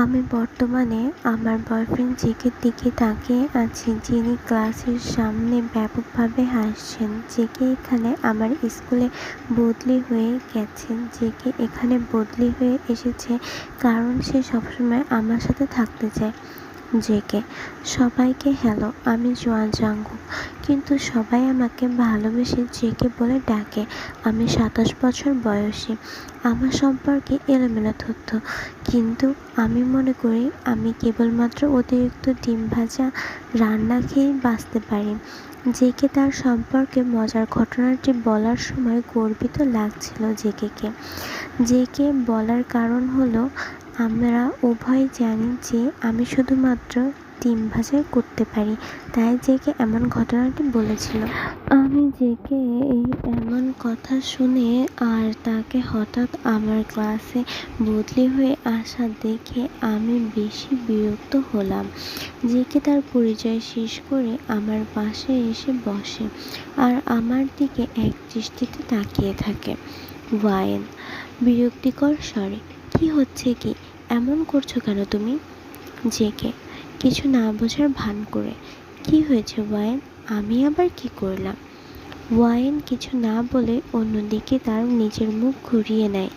আমি বর্তমানে আমার বয়ফ্রেন্ড জেকের দিকে তাকিয়ে আছি, যিনি ক্লাসের সামনে ব্যাপকভাবে হাসছেন। জেকে এখানে আমার স্কুলে বদলি হয়ে গেছেন। জেকে এখানে বদলি হয়ে এসেছে কারণ সে সবসময় আমার সাথে থাকতে চায়। জেকে সবাইকে হ্যালো, আমি জোয়ান জাঙ্গু, কিন্তু সবাই আমাকে ভালোবেসে জেকে বলে ডাকে। আমি 27 বছর বয়সী। আমার সম্পর্কে এলোমেলো তথ্য, কিন্তু আমি মনে করি আমি কেবলমাত্র অতিরিক্ত ডিম ভাজা রান্না খেয়েই বাঁচতে পারি। জেকে তার সম্পর্কে মজার ঘটনাটি বলার সময় গর্বিত লাগছিল জেকেকে। জেকে বলার কারণ হলো, আমরা উভয় জানি যে আমি শুধুমাত্র ডিম ভাজাই করতে পারি, তাই জেকে এমন ঘটনাটি বলেছিল। আমি জেকে এই এমন কথা শুনে আর তাকে হঠাৎ আমার ক্লাসে বদলি হয়ে আসা দেখে আমি বেশি বিরক্ত হলাম। জেকে তার পরিচয় শেষ করে আমার পাশে এসে বসে আর আমার দিকে এক দৃষ্টিতে তাকিয়ে থাকে। ওয়াইন বিরক্তিকর স্বরে, কি হচ্ছে কি, এমন করছো কেন তুমি? জেকে কিছু না বোঝার ভান করে, কি হয়েছে ওয়াইন, আমি আবার কি করলাম? ওয়াইন কিছু না বলে অন্যদিকে তার নিজের মুখ ঘুরিয়ে নেয়।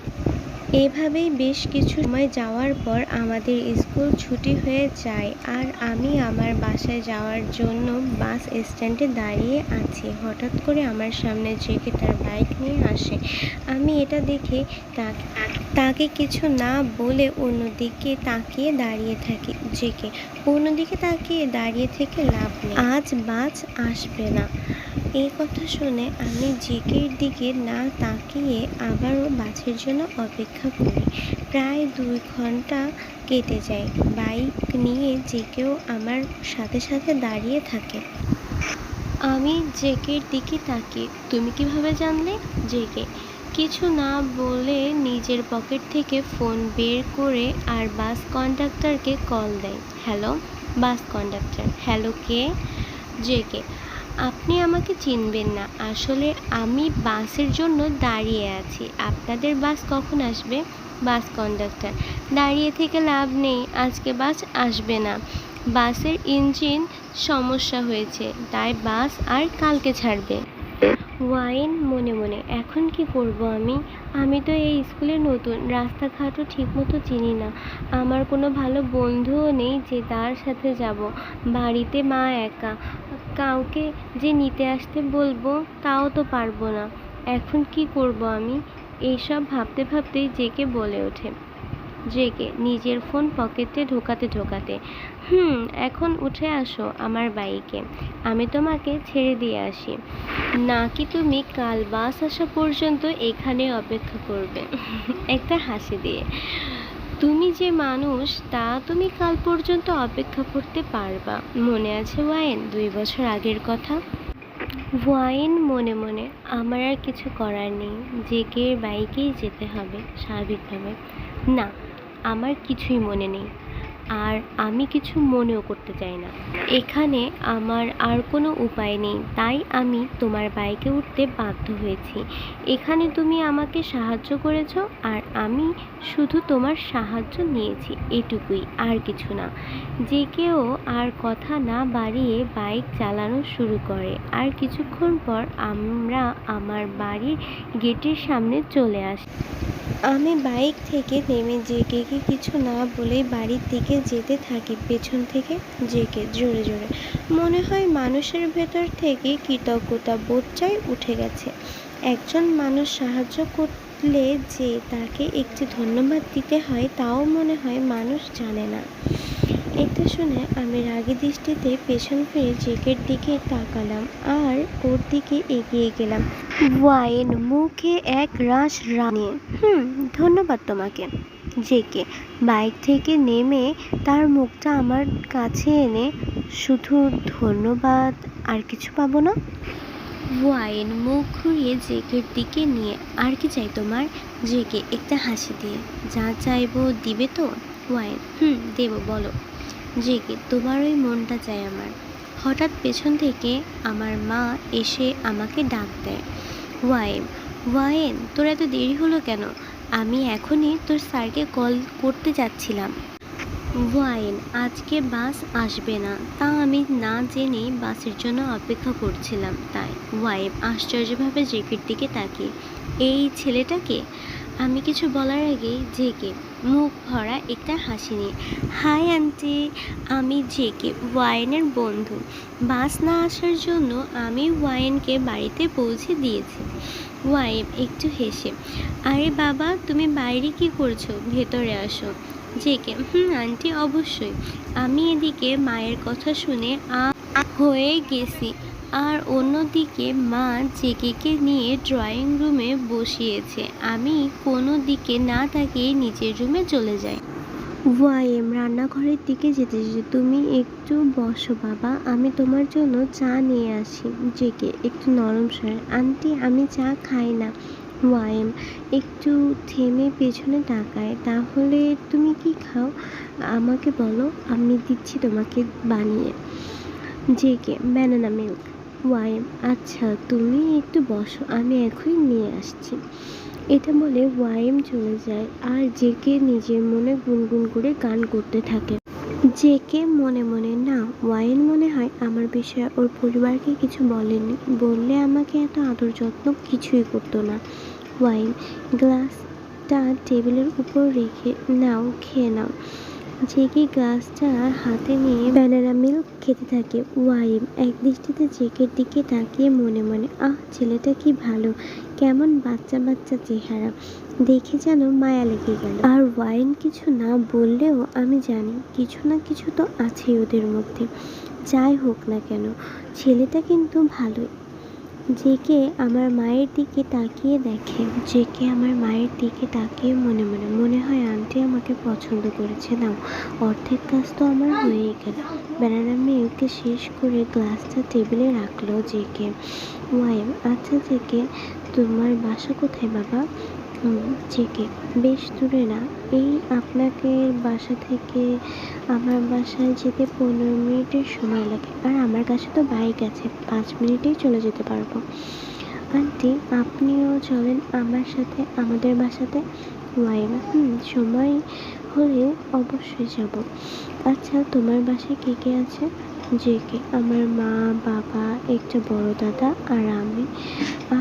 এভাবেই বেশ কিছু সময় যাওয়ার পর আমাদের স্কুল ছুটি হয়ে যায় আর আমি আমার বাসায় যাওয়ার জন্য বাস স্ট্যান্ডে দাঁড়িয়ে আছি। হঠাৎ করে আমার সামনে জেকে তার বাইক নিয়ে আসে। আমি এটা দেখে তাকে কিছু না বলে অন্যদিকে তাকিয়ে দাঁড়িয়ে থাকি। জেকে অন্যদিকে তাকিয়ে দাঁড়িয়ে থেকে লাভ নেই, আজ বাস আসবে না। এই কথা শুনে আমি জেকের দিকে না তাকিয়ে আবারও বাসের জন্য অপেক্ষা করি। প্রায় 2 ঘন্টা কেটে যায়। বাইক নিয়ে জেকেও আমার সাথে সাথে দাঁড়িয়ে থাকে। আমি জেকের দিকে তাকিয়ে, তুমি কিভাবে জানলে? জেকে কিছু না বলে নিজের পকেট থেকে ফোন বের করে আর বাস কন্ডাক্টরকে কল দেয়। হ্যালো বাস কন্ডাক্টর। হ্যালো, কে? জেকে আপনি আমাকে চিনবেন না, আসলে আমি বাসের জন্য দাঁড়িয়ে আছি। আপনাদের বাস কখন আসবে? বাস কন্ডাক্টর দাঁড়িয়ে থেকে লাভ নেই, আজকে বাস আসবে না। বাসের ইঞ্জিন সমস্যা হয়েছে, তাই বাস আর কালকে ছাড়বে। ওয়াইন মনে মনে, এখন কি করব আমি তো এই স্কুলে নতুন, রাস্তাঘাটও ঠিকমতো চিনি না। আমার কোনো ভালো বন্ধুও নেই যে তার সাথে যাব। বাড়িতে মা একা, কাউকে যে নিতে আসতে বলবো তাও তো পারবো না। এখন কি করব আমি? এইসব ভাবতে ভাবতেই জেকে বলে ওঠে। জেকে নিজের ফোন পকেটে ঢোকাতে, এখন উঠে আসো আমার বাইকে, আমি তোমাকে ছেড়ে দিয়ে আসি। নাকি তুমি কাল বাস আসা পর্যন্ত এখানে অপেক্ষা করবে? একটা হাসি দিয়ে, তুমি যে মানুষ তা তুমি কাল পর্যন্ত অপেক্ষা করতে পারবা। মনে আছে ওয়াইন 2 বছর আগের কথা? ওয়াইন মনে মনে, আমার আর কিছু করার নেই, জেকের বাইকেই যেতে হবে স্বাভাবিকভাবে। না, আমার কিছুই মনে নেই, আর আমি কিছু মনেও করতে চাই না। এখানে আমার আর কোনো উপায় নেই, তাই আমি তোমার বাইকে উঠতে বাধ্য হয়েছি। এখানে তুমি আমাকে সাহায্য করেছো আর আমি শুধু তোমার সাহায্য নিয়েছি, এটুকুই, আর কিছু না। যে কেউ আর কথা না বাড়িয়ে বাইক চালানো শুরু করে আর কিছুক্ষণ পর আমরা আমার বাড়ির গেটের সামনে চলে আসি। আমি বাইক থেকে নেমে জেকেকে কিছু না বলেই বাড়ির দিকে যেতে থাকি। পেছন থেকে জেকে জোরে জোরে, মনে হয় মানুষের ভেতর থেকে কৃতজ্ঞতা বোধটাই উঠে গেছে। একজন মানুষ সাহায্য করলে যে তাকে একটি ধন্যবাদ দিতে হয় তাও মনে হয় মানুষ জানে না। এটা শুনে আমি রাগী দৃষ্টিতে পেছন ফিরে জেকের দিকে তাকালাম আর ওর দিকে এগিয়ে গেলাম। ওয়াইন মুখে এক রাশ রাগে, ধন্যবাদ তোমাকে। জেকে বাইক থেকে নেমে তার মুখটা আমার কাছে এনে, শুধু ধন্যবাদ, আর কিছু পাবো না? ওয়াইন মুখ ঘুরিয়ে জেকের দিকে নিয়ে, আর কি চাই তোমার? জেকে একটা হাসি দিয়ে, যা চাইবো দিবে তো? ওয়াইন দেবো, বলো। জেকে তোমার ওই মনটা চাই আমার। হঠাৎ পেছন থেকে আমার মা এসে আমাকে ডাক দেয়। ওয়াইন তোর এত দেরি হলো কেন? আমি এখনই তোর স্যারকে কল করতে যাচ্ছিলাম। ওয়াইন আজকে বাস আসবে না, তা আমি না জেনেই বাসের জন্য অপেক্ষা করছিলাম। তাই ওয়াইন আশ্চর্যভাবে জেকের দিকে তাকিয়ে, এই ছেলেটাকে? আমি কিছু বলার আগেই জেকে মুখ ভরা একটা হাসি নিয়ে, হাই আন্টি, আমি জেকে, ওয়াইনের বন্ধু। বাস না আসার জন্য আমি ওয়াইনকে বাড়িতে পৌঁছে দিয়েছি। ওয়াইন একটু হেসে, আরে বাবা, তুমি বাইরে কি করছো? ভেতরে আসো। জেকে, আন্টি অবশ্যই। আমি এদিকে মায়ের কথা শুনে হয়ে গেছি। আর অন্যদিকে মা জেকেকে নিয়ে ড্রয়িং রুমে বসিয়েছে। আমি কোনো দিকে না তাকিয়ে নিচের রুমে চলে যাই। ওয়াইম রান্নাঘরের দিকে যেতে যেতে, তুমি একটু বসো বাবা, আমি তোমার জন্য চা নিয়ে আসি। জেকে একটু নরম স্বরে, আন্টি আমি চা খাই না। ওয়াইম একটু থেমে পেছনে তাকায়, তাহলে তুমি কি খাও আমাকে বলো, আমি দিচ্ছি তোমাকে বানিয়ে। JK banana milk. ওয়াইম আচ্ছা তুমি একটু বসো, আমি এখনই নিয়ে আসছি। এটা বলে ওয়াইম চলে যায় আর জেকে নিজের মনে গুনগুন করে গান করতে থাকে। জেকে মনে মনে, না, ওয়াইন মনে হয় আমার বিষয়ে ওর পরিবারকে কিছু বলেনি, বললে আমাকে এত আদর যত্ন কিছুই করতো না। ওয়াইন গ্লাসটা টেবিলের উপর রেখে, নাও খেয়ে নাও। জেকে গ্লাসটা হাতে নিয়ে ব্যানানা মিল্ক খেতে থাকে। ওয়াইম এক দৃষ্টিতে জেকের দিকে তাকিয়ে মনে মনে, আহ ছেলেটা কি ভালো, কেমন বাচ্চা বাচ্চা চেহারা, দেখে যেন মায়া লেগে গেল। আর ওয়াইন কিছু না বললেও আমি জানি কিছু না কিছু তো আছেই ওদের মধ্যে। যাই হোক না কেন, ছেলেটা কিন্তু ভালোই। জেকে আমার মায়ের দিকে তাকিয়ে দেখে, জেকে আমার মায়ের দিকে তাকিয়ে মনে মনে, মনে হয় আন্টি আমাকে পছন্দ করেছে। নাও, অর্ধেক কাজ তো আমার হয়েই গেল। ব্যানানা মিল্ককে শেষ করে গ্লাসটা টেবিলে রাখলো জেকে। ওয়াইম আচ্ছা জেকে, তোমার বাসা কোথায় বাবা? জেকে বেশ দূরে না, এই আপনাকে বাসা থেকে আমার বাসায় যেতে 15 মিনিটের সময় লাগে, আর আমার কাছে তো বাইক আছে, 5 মিনিটেই চলে যেতে পারবো। আন্টি আপনিও চলেন আমার সাথে আমাদের বাসাতে। ওয়াইম সময় হলে অবশ্যই যাব। আচ্ছা তোমার বাসায় কে কে আছে? জেকে আমার মা, বাবা, একটা বড় দাদা আর আমি,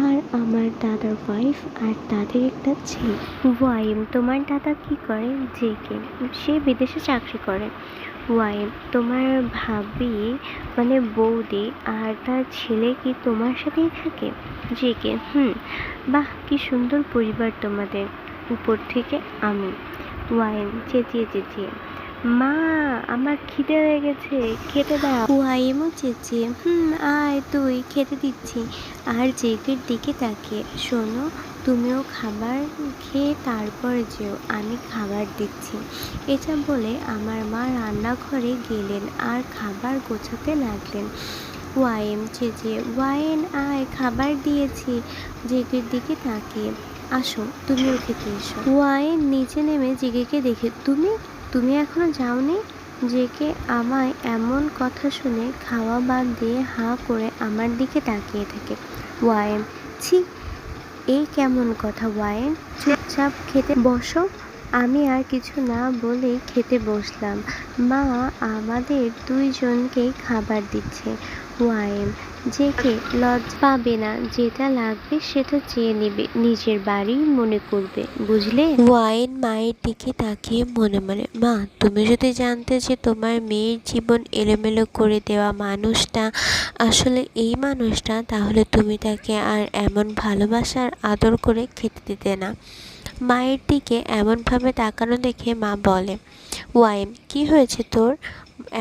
আর আমার দাদার ওয়াইফ আর তাদের একটা ছেলে। ওয়াইম তোমার দাদা কি করে? জেকে সে বিদেশে চাকরি করে। ওয়াইম তোমার ভাবি মানে বৌদি আর তার ছেলে কি তোমার সাথেই থাকে? জেকে বাহ, কি সুন্দর পরিবার তোমাদের। উপর থেকে আমি। ওয়াইম চেঁচিয়ে চেঁচিয়ে, মা আমার খিদে লেগেছে, খেতে দাও। ওয়াইমও চেঁচিয়ে, আয় তুই, খেতে দিচ্ছি। আর জেকের দিকে তাকিয়ে, শোনো তুমিও খাবার খেয়ে তারপর যেও, আমি খাবার দিচ্ছি। এটা বলে আমার মা রান্নাঘরে গেলেন আর খাবার গোছাতে লাগলেন। ওয়াইম চেঁচিয়ে, ওয়াইন আয়, খাবার দিয়েছি। জেকের দিকে তাকিয়ে, আসো তুমিও খেতে এসো। ওয়াইন নিচে নেমে জেকেকে দেখে, তুমি তুমি এখনো যাওনি? জেকে আমায় এমন কথা শুনে খাওয়া বাদ দিয়ে হাঁ করে আমার দিকে তাকিয়ে থাকে। ওয়াইন ছি, এই কেমন কথা ওয়াইন, চুপচাপ খেতে বসো। আমি আর কিছু না বলেই খেতে বসলাম। মা আমাদের দুইজনকেই খাবার দিচ্ছে। ওয়াইন জেকে লজ্জা পাবে না, যেটা লাগবে সেটা চেয়ে নেবে, নিজের বাড়ি মনে করবে, বুঝলে? ওয়াইন মায়ের দিকে তাকিয়ে মনে মনে, মা তুমি যদি জানতে যে তোমার মেয়ের জীবন এলোমেলো করে দেওয়া মানুষটা আসলে এই মানুষটা, তাহলে তুমি তাকে আর এমন ভালোবাসার আদর করে খেতে দিতে না। মায়ের দিকে এমনভাবে তাকানো দেখে মা বলে, ওয়াইন কি হয়েছে তোর,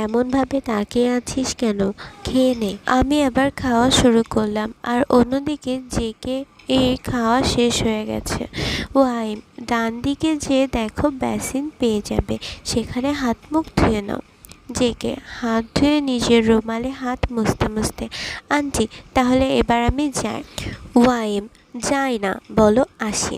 এমনভাবে তাকিয়ে আছিস কেন, খেয়ে নে। আমি আবার খাওয়া শুরু করলাম আর অন্যদিকে জেকে এই খাওয়া শেষ হয়ে গেছে। ওয়াইম ডান দিকে যেয়ে দেখো বেসিন পেয়ে যাবে, সেখানে হাত মুখ ধুয়ে নাও। জেকে হাত ধুয়ে নিজের রুমালে হাত মুছতে মুছতে, আন্টি তাহলে এবার আমি যাই। ওয়াইম যাই না, বলো আসি,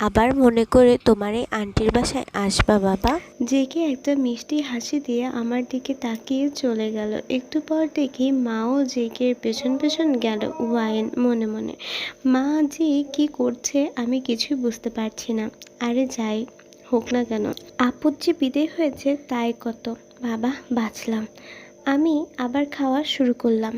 আবার মনে করে তোমার এই আন্টির বাসায় আসবা বাবা। জেকে একটা মিষ্টি হাসি দিয়ে আমার দিকে তাকিয়ে চলে গেল। একটু পর দেখি মাও জেকের পেছন পেছন গেল। ওয়াইন মনে মনে, মা যে কি করছে আমি কিছুই বুঝতে পারছি না। আরে যাই হোক না কেন। আপুর যে বিদায় হয়েছে তাই কত, বাবা বাঁচলাম। আমি আবার খাওয়া শুরু করলাম।